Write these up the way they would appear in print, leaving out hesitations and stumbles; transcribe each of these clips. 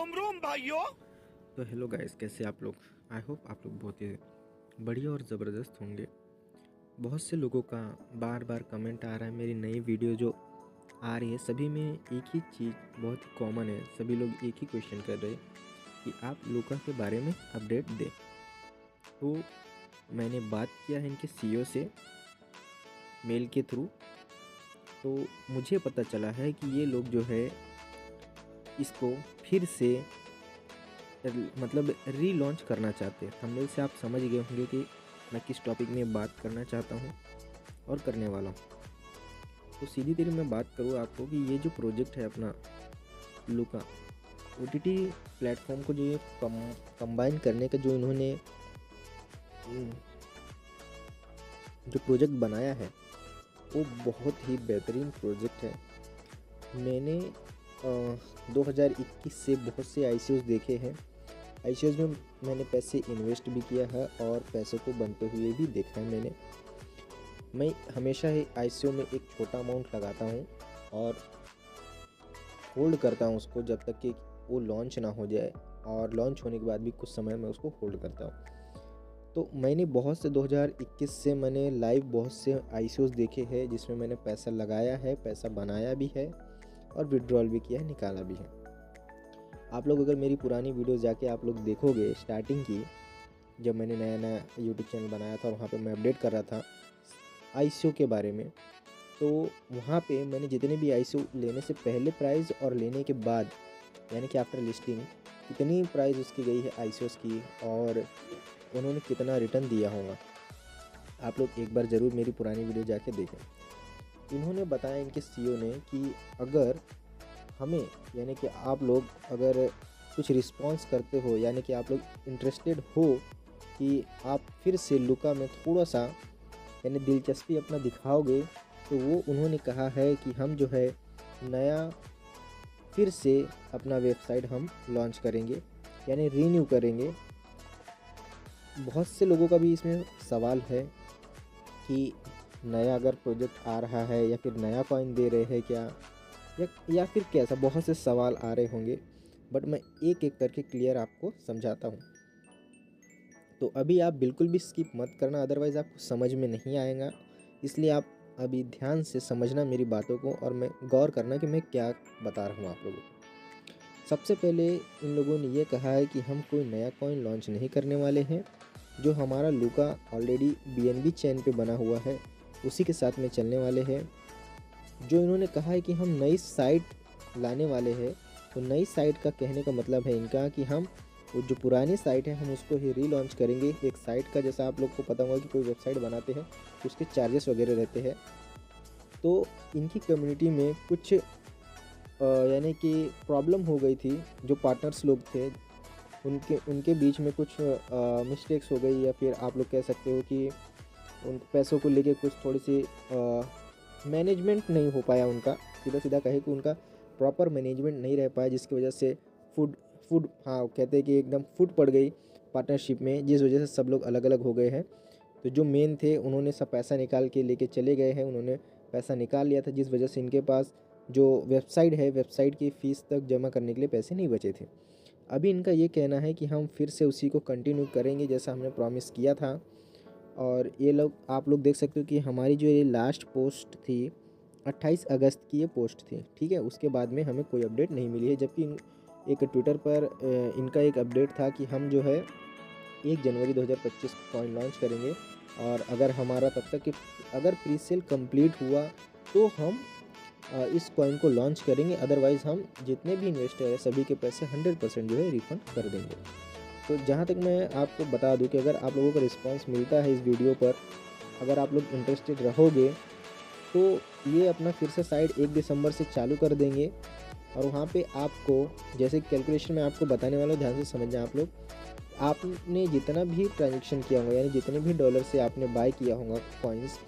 रोम रोम भाइयों। तो hello guys, कैसे आप लोग। आई होप आप लोग बहुत ही बढ़िया और ज़बरदस्त होंगे। बहुत से लोगों का बार बार कमेंट आ रहा है, मेरी नई वीडियो जो आ रही है सभी में एक ही चीज़ बहुत ही कॉमन है। सभी लोग एक ही क्वेश्चन कर रहे हैं कि आप लूका के बारे में अपडेट दें। तो मैंने बात किया है इनके सीईओ से मेल के थ्रू, तो मुझे पता चला है कि ये लोग जो है इसको फिर से मतलब रीलॉन्च करना चाहते हैं। थंबनेल से आप समझ गए होंगे कि मैं किस टॉपिक में बात करना चाहता हूँ और करने वाला हूँ। तो सीधी तरीके मैं बात करूँ आपको कि ये जो प्रोजेक्ट है अपना लूका ओटीटी प्लेटफॉर्म को जो ये कंबाइन करने का जो इन्होंने जो प्रोजेक्ट बनाया है वो बहुत ही बेहतरीन प्रोजेक्ट है। मैंने 2021 से बहुत से आईसीओस देखे हैं। आईसीओस में मैंने पैसे इन्वेस्ट भी किया है और पैसों को बनते हुए भी देखा है। मैं हमेशा ही आईसीओ में एक छोटा अमाउंट लगाता हूँ और होल्ड करता हूँ उसको जब तक कि वो लॉन्च ना हो जाए, और लॉन्च होने के बाद भी कुछ समय में उसको होल्ड करता हूँ। तो मैंने बहुत से 2021 से मैंने लाइव बहुत से आईसीओस देखे हैं जिसमें मैंने पैसा लगाया है, पैसा बनाया भी है और विड्रॉल भी किया है, निकाला भी है। आप लोग अगर मेरी पुरानी वीडियो जाके आप लोग देखोगे, स्टार्टिंग की जब मैंने नया नया यूट्यूब चैनल बनाया था और वहाँ पे मैं अपडेट कर रहा था आईसीओ के बारे में, तो वहाँ पे मैंने जितने भी आईसीओ लेने से पहले प्राइस और लेने के बाद यानी कि आफ्टर लिस्टिंग कितनी प्राइस उसकी गई है आईसीओस की और उन्होंने कितना रिटर्न दिया होगा, आप लोग एक बार ज़रूर मेरी पुरानी वीडियो जाके देखें। इन्होंने बताया इनके सीईओ ने कि अगर हमें यानी कि आप लोग अगर कुछ रिस्पॉन्स करते हो, यानी कि आप लोग इंटरेस्टेड हो कि आप फिर से लूका में थोड़ा सा यानी दिलचस्पी अपना दिखाओगे, तो वो उन्होंने कहा है कि हम जो है नया फिर से अपना वेबसाइट हम लॉन्च करेंगे यानी रीन्यू करेंगे। बहुत से लोगों का भी इसमें सवाल है कि नया अगर प्रोजेक्ट आ रहा है या फिर नया कॉइन दे रहे हैं क्या या फिर कैसा, बहुत से सवाल आ रहे होंगे, बट मैं एक एक करके क्लियर आपको समझाता हूँ। तो अभी आप बिल्कुल भी स्किप मत करना, अदरवाइज़ आपको समझ में नहीं आएगा। इसलिए आप अभी ध्यान से समझना मेरी बातों को और मैं गौर करना कि मैं क्या बता रहा हूँ आप लोगों को। सबसे पहले इन लोगों ने ये कहा है कि हम कोई नया कॉइन लॉन्च नहीं करने वाले हैं। जो हमारा लूका ऑलरेडी बीएनबी चेन पे बना हुआ है उसी के साथ में चलने वाले हैं। जो इन्होंने कहा है कि हम नई साइट लाने वाले हैं, तो नई साइट का कहने का मतलब है इनका कि हम वो जो पुरानी साइट है हम उसको ही रीलॉन्च करेंगे। एक साइट का जैसा आप लोग को पता होगा कि कोई वेबसाइट बनाते हैं तो उसके चार्जेस वगैरह रहते हैं। तो इनकी कम्युनिटी में कुछ यानी कि प्रॉब्लम हो गई थी। जो पार्टनर्स लोग थे उनके बीच में कुछ मिस्टेक्स हो गई, या फिर आप लोग कह सकते हो कि उन पैसों को लेके कुछ थोड़ी सी मैनेजमेंट नहीं हो पाया उनका। सीधा सीधा कहे कि उनका प्रॉपर मैनेजमेंट नहीं रह पाया, जिसकी वजह से फूड कहते हैं कि एकदम फूट पड़ गई पार्टनरशिप में, जिस वजह से सब लोग अलग अलग हो गए हैं। तो जो मेन थे उन्होंने सब पैसा निकाल के लेके चले गए हैं, उन्होंने पैसा निकाल लिया था, जिस वजह से इनके पास जो वेबसाइट है वेबसाइट की फ़ीस तक जमा करने के लिए पैसे नहीं बचे थे। अभी इनका ये कहना है कि हम फिर से उसी को कंटिन्यू करेंगे जैसा हमने प्रॉमिस किया था। और ये लोग आप लोग देख सकते हो कि हमारी जो ये लास्ट पोस्ट थी 28 अगस्त की ये पोस्ट थी, ठीक है। उसके बाद में हमें कोई अपडेट नहीं मिली है, जबकि एक ट्विटर पर इनका एक अपडेट था कि हम जो है 1 जनवरी 2025 को कॉइन लॉन्च करेंगे, और अगर हमारा तब तक कि अगर प्री सेल कंप्लीट हुआ तो हम इस कॉइन को लॉन्च करेंगे, अदरवाइज़ हम जितने भी इन्वेस्टर है सभी के पैसे 100% जो है रिफ़ंड कर देंगे। तो जहाँ तक मैं आपको बता दूं कि अगर आप लोगों का रिस्पांस मिलता है इस वीडियो पर, अगर आप लोग इंटरेस्टेड रहोगे तो ये अपना फिर से साइट 1 दिसंबर से चालू कर देंगे। और वहाँ पे आपको जैसे कैलकुलेशन मैं आपको बताने वाला हूँ, ध्यान से समझना आप लोग। आपने जितना भी ट्रांजेक्शन किया होगा यानी जितने भी डॉलर से आपने बाय किया होगा कॉइन्स,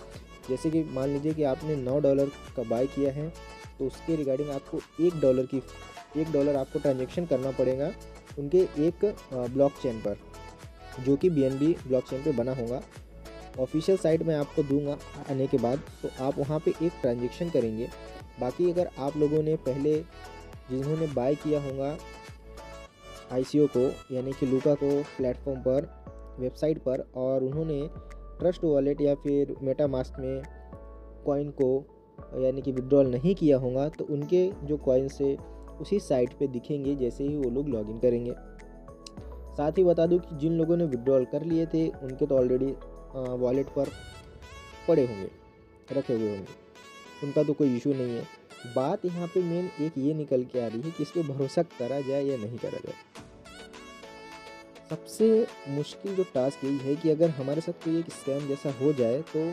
जैसे कि मान लीजिए कि आपने $9 का बाय किया है, तो उसके रिगार्डिंग आपको $1 आपको ट्रांजेक्शन करना पड़ेगा उनके एक ब्लॉकचेन पर, जो कि बीएनबी ब्लॉकचेन पे बना होगा। ऑफिशियल साइट मैं आपको दूंगा आने के बाद, तो आप वहाँ पे एक ट्रांजेक्शन करेंगे। बाकी अगर आप लोगों ने पहले जिन्होंने बाय किया होगा आईसीओ को यानी कि लूका को प्लेटफॉर्म पर, वेबसाइट पर, और उन्होंने ट्रस्ट वॉलेट या फिर मेटामास्क में कॉइन को यानी कि विड्रॉल नहीं किया होगा, तो उनके जो कॉइन्स है उसी साइट पे दिखेंगे जैसे ही वो लोग लॉगिन करेंगे। साथ ही बता दूं कि जिन लोगों ने विड्रॉल कर लिए थे उनके तो ऑलरेडी वॉलेट पर पड़े होंगे, रखे हुए होंगे, उनका तो कोई इशू नहीं है। बात यहाँ पे मेन एक ये निकल के आ रही है कि इस पे भरोसा करा जाए या नहीं करा जाए। सबसे मुश्किल जो टास्क यही है कि अगर हमारे साथ कोई एक स्कैम जैसा हो जाए तो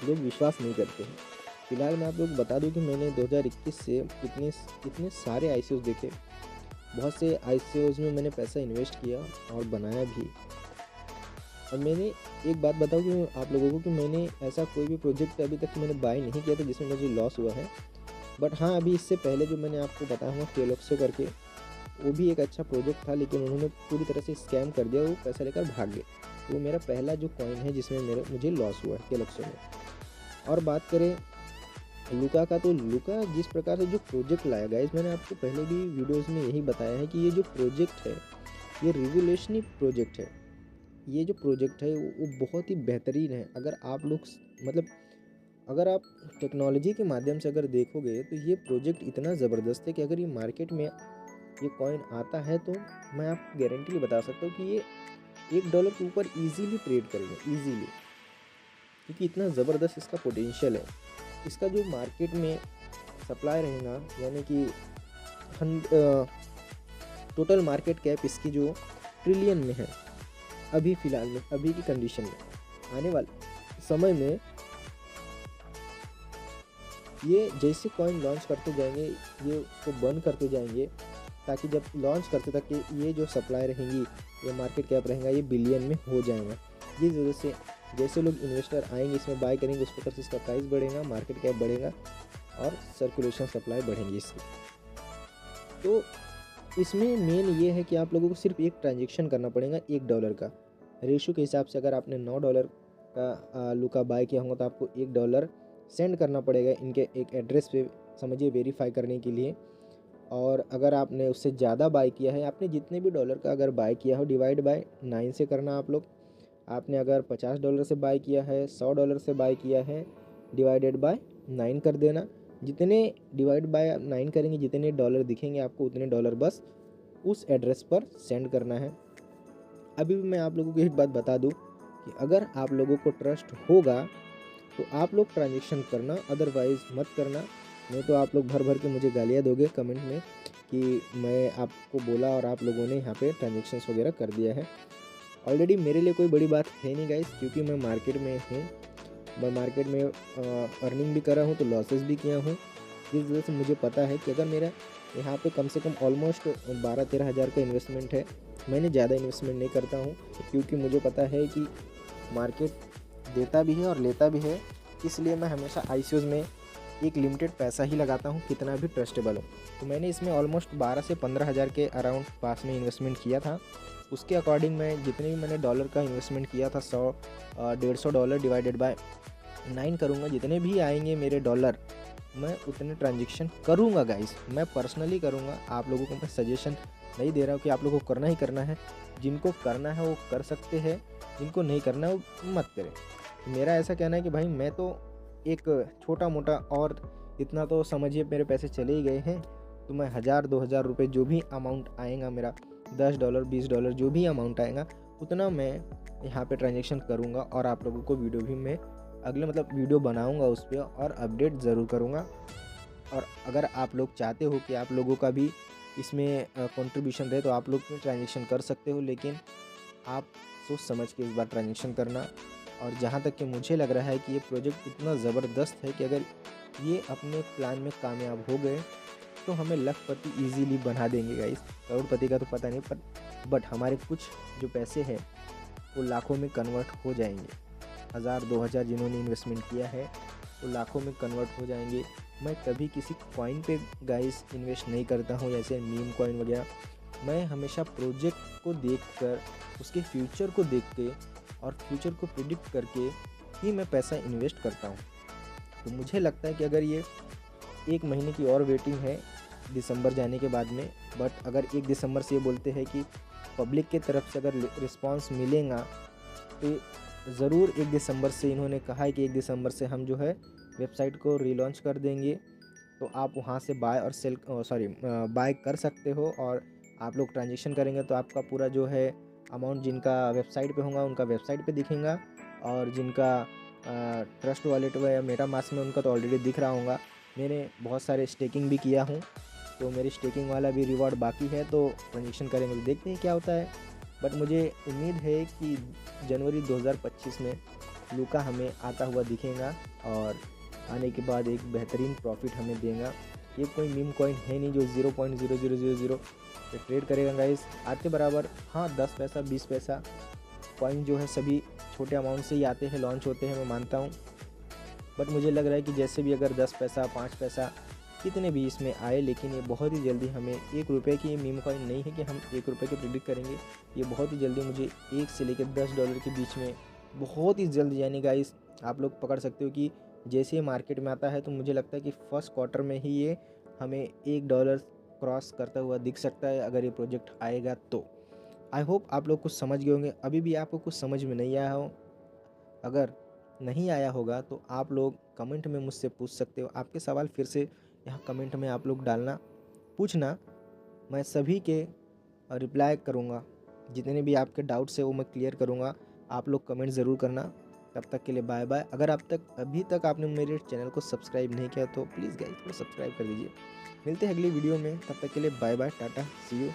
लोग विश्वास नहीं करते हैं। फिलहाल मैं आप लोग बता दूं कि मैंने 2021 से इतने सारे आईसीओज देखे, बहुत से आईसीओज में मैंने पैसा इन्वेस्ट किया और बनाया भी। अब मैंने एक बात बताऊं कि आप लोगों को कि मैंने ऐसा कोई भी प्रोजेक्ट अभी तक मैंने बाय नहीं किया था जिसमें मुझे लॉस हुआ है। बट हाँ, अभी इससे पहले जो मैंने आपको बताया हुआ केलॉग्स करके, वो भी एक अच्छा प्रोजेक्ट था, लेकिन उन्होंने पूरी तरह से स्कैम कर दिया, वो पैसा लेकर भाग गए। वो मेरा पहला जो कॉइन है जिसमें मुझे लॉस हुआ है केलॉग्स में। और बात करें लूका का, तो लूका जिस प्रकार से जो प्रोजेक्ट लाया गाइस, मैंने आपको पहले भी वीडियोस में यही बताया है कि ये जो प्रोजेक्ट है ये रिवोल्यूशनरी प्रोजेक्ट है। ये जो प्रोजेक्ट है वो बहुत ही बेहतरीन है। अगर आप लोग मतलब अगर आप टेक्नोलॉजी के माध्यम से अगर देखोगे तो ये प्रोजेक्ट इतना ज़बरदस्त है कि अगर ये मार्केट में ये कॉइन आता है तो मैं आपको गारंटी बता सकता हूँ कि ये $1 के ऊपर ईजीली ट्रेड करेगा, ईजीली, क्योंकि इतना ज़बरदस्त इसका पोटेंशियल है। इसका जो मार्केट में सप्लाई रहेगा यानी कि टोटल मार्केट कैप इसकी जो ट्रिलियन में है अभी फ़िलहाल में, अभी की कंडीशन में। आने वाले समय में ये जैसे कॉइन लॉन्च करते जाएंगे ये उसको बंद करते जाएंगे, ताकि जब लॉन्च करते तक ये जो सप्लाई रहेंगी, ये मार्केट कैप रहेगा, ये बिलियन में हो जाएगा। जिस वजह से जैसे लोग इन्वेस्टर आएंगे इसमें बाय करेंगे, उस प्रकार से इसका प्राइस बढ़ेगा, मार्केट कैप बढ़ेगा और सर्कुलेशन सप्लाई बढ़ेंगी इसकी। तो इसमें मेन ये है कि आप लोगों को सिर्फ एक ट्रांजेक्शन करना पड़ेगा $1 का। रेशो के हिसाब से अगर आपने $9 का लूका बाय किया होगा तो आपको $1 सेंड करना पड़ेगा इनके एक एड्रेस पे, समझिए, वेरीफाई करने के लिए। और अगर आपने उससे ज़्यादा बाय किया है, आपने जितने भी डॉलर का अगर बाय किया हो, डिवाइड बाय 9 से करना आप लोग। आपने अगर $50 से बाय किया है, $100 से बाय किया है, डिवाइडेड बाय 9 कर देना। जितने डिवाइड बाय 9 करेंगे, जितने डॉलर दिखेंगे आपको, उतने डॉलर बस उस एड्रेस पर सेंड करना है। अभी भी मैं आप लोगों को एक बात बता दूं कि अगर आप लोगों को ट्रस्ट होगा तो आप लोग ट्रांजेक्शन करना, अदरवाइज़ मत करना। नहीं तो आप लोग भर भर के मुझे गालियाँ दोगे कमेंट में कि मैं आपको बोला और आप लोगों ने यहाँ पे ट्रांजेक्शन्स वगैरह कर दिया है। ऑलरेडी मेरे लिए कोई बड़ी बात है नहीं गाइस, क्योंकि मैं मार्केट में हूँ, मैं मार्केट में अर्निंग भी कर रहा हूँ तो लॉसेस भी किया हूँ। जिस वजह से मुझे पता है कि अगर मेरा यहाँ पे कम से कम ऑलमोस्ट 12-13 हज़ार का इन्वेस्टमेंट है, मैंने ज़्यादा इन्वेस्टमेंट नहीं करता हूँ, क्योंकि मुझे पता है कि मार्केट देता भी है और लेता भी है। इसलिए मैं हमेशा आईसीओज में एक लिमिटेड पैसा ही लगाता हूँ, कितना भी ट्रस्टेबल हो। तो मैंने इसमें ऑलमोस्ट 12 से 15 हज़ार के अराउंड पास में इन्वेस्टमेंट किया था। उसके अकॉर्डिंग मैं जितने भी मैंने डॉलर का इन्वेस्टमेंट किया था, $100 डिवाइडेड बाय 9 करूँगा, जितने भी आएंगे मेरे डॉलर मैं उतने ट्रांजेक्शन करूँगा गाइस, मैं पर्सनली करूँगा। आप लोगों को मैं सजेशन नहीं दे रहा हूँ कि आप लोगों को करना ही करना है। जिनको करना है वो कर सकते हैं, जिनको नहीं करना है वो मत करें। मेरा ऐसा कहना है कि भाई मैं तो एक छोटा मोटा, और इतना तो समझिए मेरे पैसे चले ही गए हैं, तो मैं 1000-2000 रुपये जो भी अमाउंट आएगा मेरा, $10 $20 जो भी अमाउंट आएगा उतना मैं यहाँ पे ट्रांजेक्शन करूँगा। और आप लोगों को वीडियो भी मैं अगले वीडियो बनाऊँगा उस पर और अपडेट ज़रूर करूँगा। और अगर आप लोग चाहते हो कि आप लोगों का भी इसमें कंट्रीब्यूशन रहे तो आप लोग भी ट्रांजेक्शन कर सकते हो, लेकिन आप सोच समझ के इस बार ट्रांजेक्शन करना। और जहाँ तक कि मुझे लग रहा है कि ये प्रोजेक्ट इतना ज़बरदस्त है कि अगर ये अपने प्लान में कामयाब हो गए तो हमें लखपति इजीली बना देंगे गाइस। करोड़पति का तो पता नहीं, बट हमारे कुछ जो पैसे हैं वो लाखों में कन्वर्ट हो जाएंगे। 1000-2000 जिन्होंने इन्वेस्टमेंट किया है वो लाखों में कन्वर्ट हो जाएंगे। मैं कभी किसी कॉइन पे गाइस इन्वेस्ट नहीं करता हूँ, जैसे मीम कॉइन वगैरह। मैं हमेशा प्रोजेक्ट को देखकर, उसके फ्यूचर को देख के और फ्यूचर को प्रिडिक्ट करके ही मैं पैसा इन्वेस्ट करता हूँ। तो मुझे लगता है कि अगर ये 1 महीने की और वेटिंग है दिसंबर जाने के बाद में। बट अगर 1 दिसंबर से ये बोलते हैं कि पब्लिक के तरफ से अगर रिस्पांस मिलेगा तो ज़रूर 1 दिसंबर से इन्होंने कहा है कि 1 दिसंबर से हम जो है वेबसाइट को रीलॉन्च कर देंगे। तो आप वहाँ से बाय और सेल बाय कर सकते हो और आप लोग ट्रांजेक्शन करेंगे तो आपका पूरा जो है अमाउंट जिनका वेबसाइट पे होगा उनका वेबसाइट पे दिखेगा, और जिनका ट्रस्ट वॉलेट में या मेटामास्क में उनका तो ऑलरेडी दिख रहा होगा। मैंने बहुत सारे स्टेकिंग भी किया हूँ, तो मेरी स्टेकिंग वाला भी रिवॉर्ड बाकी है, तो ट्रांजेक्शन करेंगे तो देखते हैं क्या होता है। बट मुझे उम्मीद है कि जनवरी 2025 में लूका हमें आता हुआ दिखेगा और आने के बाद एक बेहतरीन प्रॉफिट हमें देगा। ये कोई मीम कॉइन है नहीं जो 0.0000 पे ट्रेड करेगा गाइस, आपके बराबर। हाँ 10 पैसा 20 पैसा कॉइन जो है सभी छोटे अमाउंट से ही आते हैं, लॉन्च होते हैं, मैं मानता हूँ। बट मुझे लग रहा है कि जैसे भी अगर 10 पैसा 5 पैसा कितने भी इसमें आए, लेकिन ये बहुत ही जल्दी हमें 1 रुपये की मीम कॉइन नहीं है कि हम 1 रुपये की प्रेडिक्ट करेंगे। ये बहुत ही जल्दी मुझे 1 से लेकर $10 के बीच में बहुत ही जल्द, यानी गाइस आप लोग पकड़ सकते हो कि जैसे ही मार्केट में आता है तो मुझे लगता है कि फर्स्ट क्वार्टर में ही ये हमें $1 क्रॉस करता हुआ दिख सकता है अगर ये प्रोजेक्ट आएगा तो। आई होप आप लोग कुछ समझ गए होंगे। अभी भी आपको कुछ समझ में नहीं आया हो, अगर नहीं आया होगा तो आप लोग कमेंट में मुझसे पूछ सकते हो। आपके सवाल फिर से यहाँ कमेंट में आप लोग डालना, पूछना, मैं सभी के रिप्लाई करूँगा। जितने भी आपके डाउट्स है वो मैं क्लियर करूँगा। आप लोग कमेंट ज़रूर करना। तब तक के लिए बाय बाय। अगर अभी तक आपने मेरे चैनल को सब्सक्राइब नहीं किया तो प्लीज़ गाइस थोड़ा सब्सक्राइब कर दीजिए। मिलते हैं अगली वीडियो में, तब तक के लिए bye bye, tata, see you.